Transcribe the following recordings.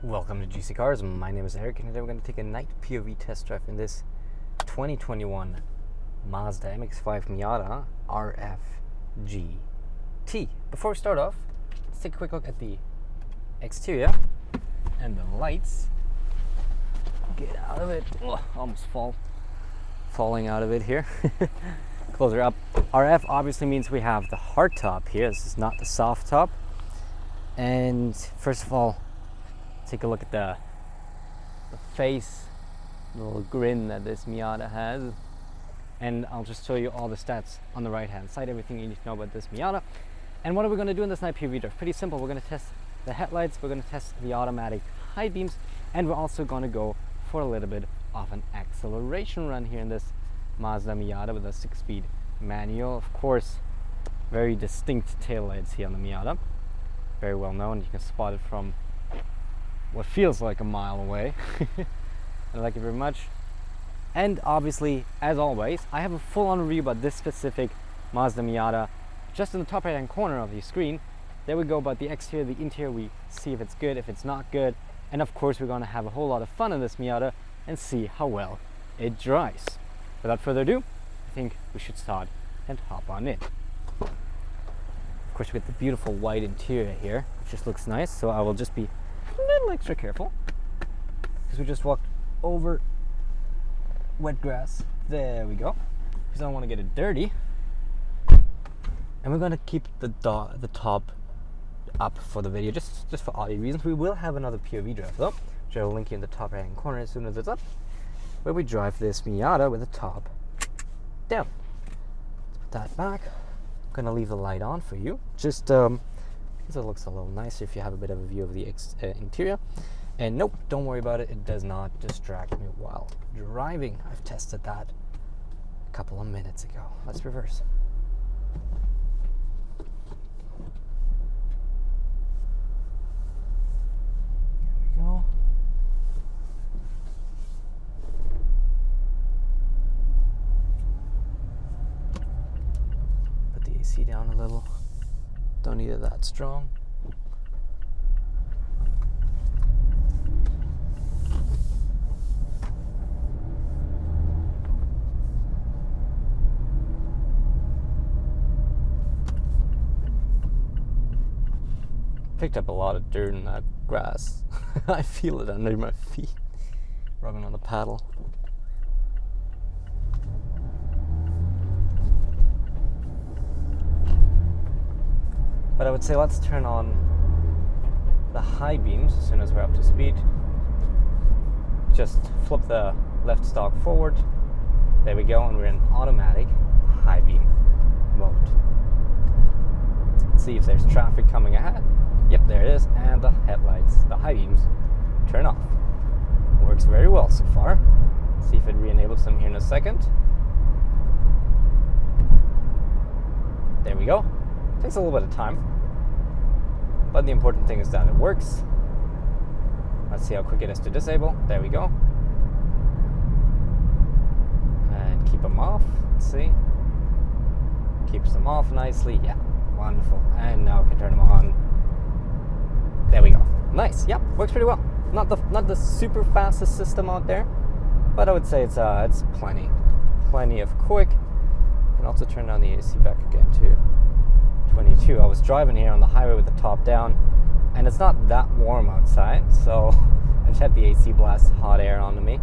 Welcome to GCCars. My name is Eric, and today we're going to take a night POV test drive in this 2021 Mazda MX-5 Miata RF GT. Before we start off, let's take a quick look at the exterior and the lights. Get out of it. Oh, almost falling out of it here. Closer up. RF obviously means we have the hard top here. This is not the soft top. And first of all, take a look at the face, the little grin that this Miata has. And I'll just show you all the stats on the right hand side, everything you need to know about this Miata. And what are we going to do in this night POV drive? Pretty simple. We're going to test the headlights, we're going to test the automatic high beams, and we're also going to go for a little bit of an acceleration run here in this Mazda Miata with a 6-speed manual. Of course, very distinct taillights here on the Miata. Very well known. You can spot it from what feels like a mile away. I like it very much. And obviously, as always, I have a full-on review about this specific Mazda Miata just in the top right hand corner of the screen. There we go about the exterior, the interior. We see if it's good, if it's not good, and of course we're going to have a whole lot of fun in this Miata and see how well it drives. Without further ado, I think we should start and hop on in. Of course, we get the beautiful white interior here, which just looks nice, so I will just be a little extra careful because we just walked over wet grass. There we go, because I don't want to get it dirty. And we're going to keep the top up for the video, just for audio reasons. We will have another POV drive though, which I will link you in the top right hand corner as soon as it's up, where we drive this Miata with the top down. Let's put that back. I'm going to leave the light on for you, just because it looks a little nicer if you have a bit of a view of the interior. And nope, don't worry about it, it does not distract me while driving. I've tested that a couple of minutes ago. Let's reverse. There we go. Put the AC down a little. Don't need it that strong. Picked up a lot of dirt in that grass. I feel it under my feet, rubbing on the paddle. But I would say let's turn on the high beams as soon as we're up to speed. Just flip the left stalk forward. There we go, and we're in automatic high beam mode. Let's see if there's traffic coming ahead. Yep, there it is, and the headlights, the high beams, turn off. Works very well so far. Let's see if it re-enables them here in a second. There we go. Takes a little bit of time, but the important thing is that it works. Let's see how quick it is to disable. There we go. And keep them off. Let's see. Keeps them off nicely. Yeah, wonderful. And now we can turn them on. There we go. Nice. Yep, works pretty well. Not the super fastest system out there, but I would say it's plenty of quick. You can also turn down the AC back again to 22. I was driving here on the highway with the top down, and it's not that warm outside, so I just had the AC blast hot air onto me.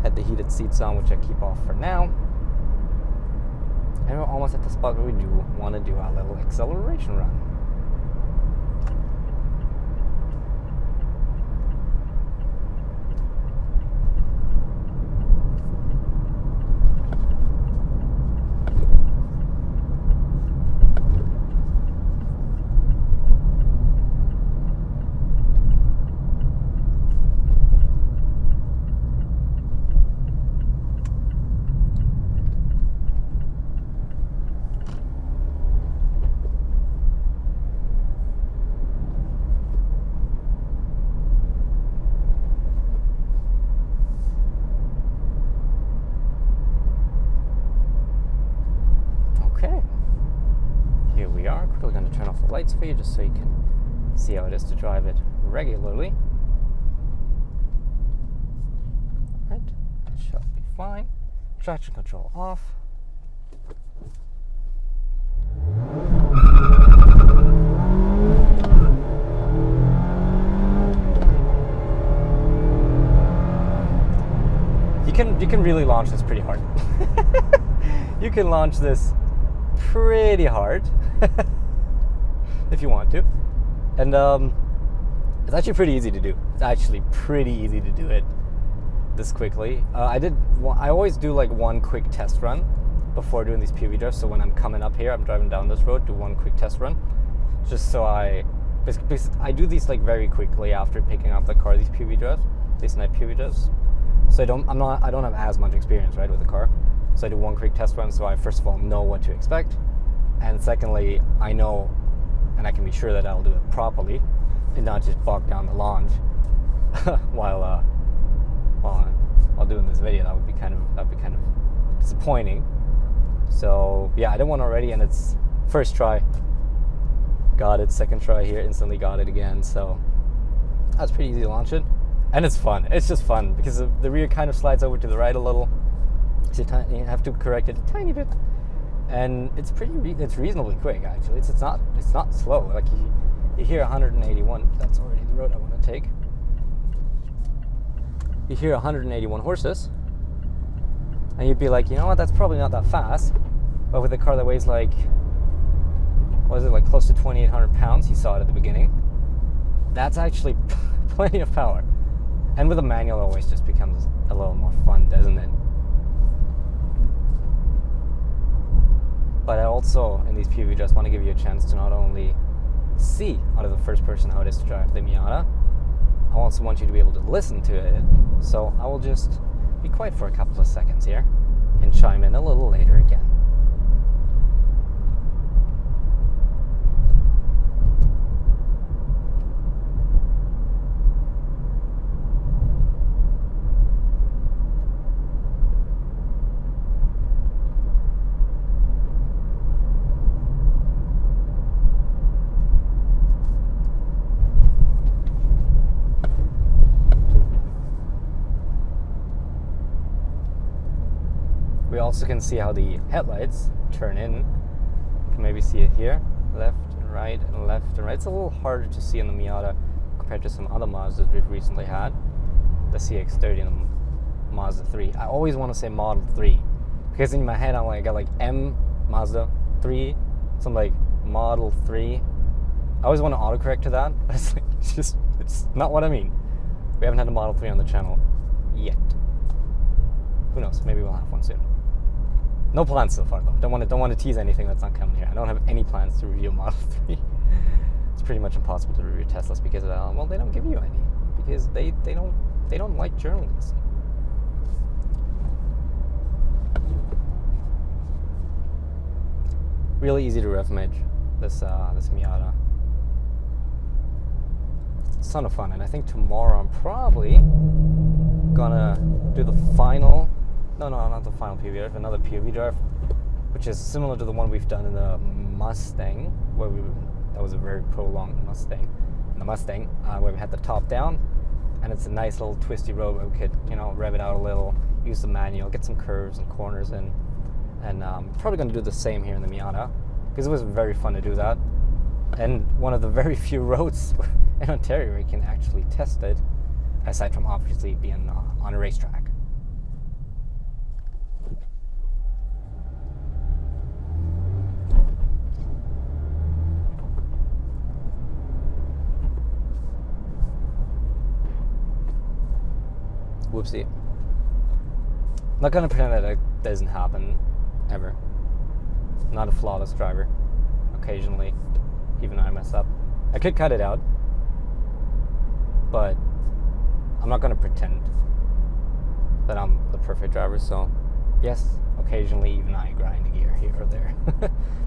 Had the heated seats on, which I keep off for now. And we're almost at the spot where we do want to do our little acceleration run. lights for you just so you can see how it is to drive it regularly. fine. Traction control off. You can really launch this pretty hard. You can launch this pretty hard if you want to, and it's actually pretty easy to do. It's actually pretty easy to do it this quickly. I always do like one quick test run before doing these POV drifts. So when I'm coming up here, I'm driving down this road, do one quick test run, just so I do these like very quickly after picking up the car. These POV drifts, these night POV drifts. So I don't have as much experience, right, with the car. So I do one quick test run, so I first of all know what to expect, and secondly, I know, and I can be sure that I'll do it properly, and not just bog down the launch while doing this video. That'd be kind of disappointing. So yeah, I did one already, and it's first try. Got it. Second try here, instantly got it again. So that's pretty easy to launch it. And it's fun. It's just fun because the rear kind of slides over to the right a little. So you have to correct it a tiny bit, and it's it's reasonably quick actually. It's not slow. Like you hear 181. That's already the road I want to take. You hear 181 horses, and you'd be like, you know what? That's probably not that fast. But with a car that weighs like, what is it, like close to 2,800 pounds? You saw it at the beginning. That's actually plenty of power. And with a manual, it always just becomes a little more fun, doesn't it? But I also, in these POV, just want to give you a chance to not only see out of the first person how it is to drive the Miata, I also want you to be able to listen to it. So I will just be quiet for a couple of seconds here and chime in a little later again. We also can see how the headlights turn in. You can maybe see it here, left and right and left and right. It's a little harder to see in the Miata compared to some other Mazdas we've recently had. The CX-30 and the Mazda 3. I always want to say Model 3 because in my head I got like M Mazda 3, so I'm like Model 3. I always want to autocorrect to that. It's not what I mean. We haven't had a Model 3 on the channel yet. Who knows? Maybe we'll have one soon. No plans so far though. Don't want to tease anything that's not coming here. I don't have any plans to review Model 3. It's pretty much impossible to review Teslas because well, they don't give you any because they don't like journalists. Really easy to rev edge this Miata. It's a ton of fun, and I think tomorrow I'm probably gonna do the final. No, not the final POV drive, another POV drive, which is similar to the one we've done in the Mustang, where that was a very prolonged Mustang. In the Mustang, where we had the top down, and it's a nice little twisty road where we could, rev it out a little, use the manual, get some curves and corners in, and probably going to do the same here in the Miata, because it was very fun to do that, and one of the very few roads in Ontario where you can actually test it, aside from obviously being on a racetrack. Whoopsie. I'm not gonna pretend that it doesn't happen ever. I'm not a flawless driver. Occasionally, even I mess up. I could cut it out, but I'm not gonna pretend that I'm the perfect driver. So, yes, occasionally even I grind a gear here or there.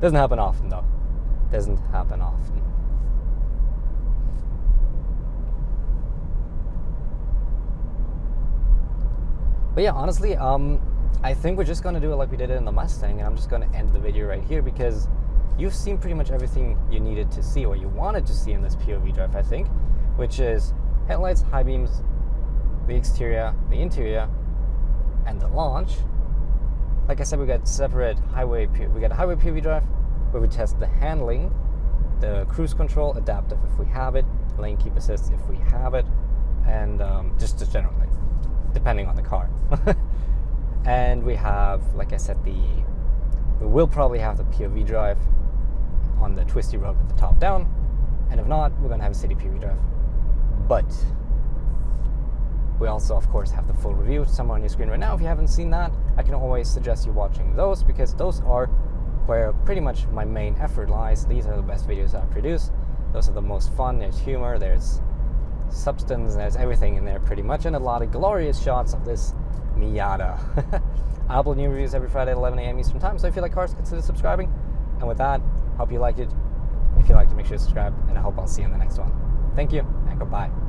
Doesn't happen often though. Doesn't happen often. But yeah, honestly, I think we're just going to do it like we did it in the Mustang, and I'm just going to end the video right here because you've seen pretty much everything you needed to see or you wanted to see in this POV drive, I think, which is headlights, high beams, the exterior, the interior, and the launch. Like I said, we got a highway POV drive where we test the handling, the cruise control, adaptive if we have it, lane keep assist if we have it, and just generally, depending on the car. And we have, like I said, we will probably have the POV drive on the twisty road with the top down, and if not, we're going to have a city POV drive. But we also, of course, have the full review somewhere on your screen right now. If you haven't seen that, I can always suggest you watching those, because those are where pretty much my main effort lies. These are the best videos I produce. Those are the most fun. There's humor, there's substance, there's everything in there pretty much, and a lot of glorious shots of this Miata. I upload new reviews every Friday at 11 a.m. Eastern Time, so if you like cars, consider subscribing. And with that, hope you liked it. If you liked it, make sure to subscribe, and I hope I'll see you in the next one. Thank you, and goodbye.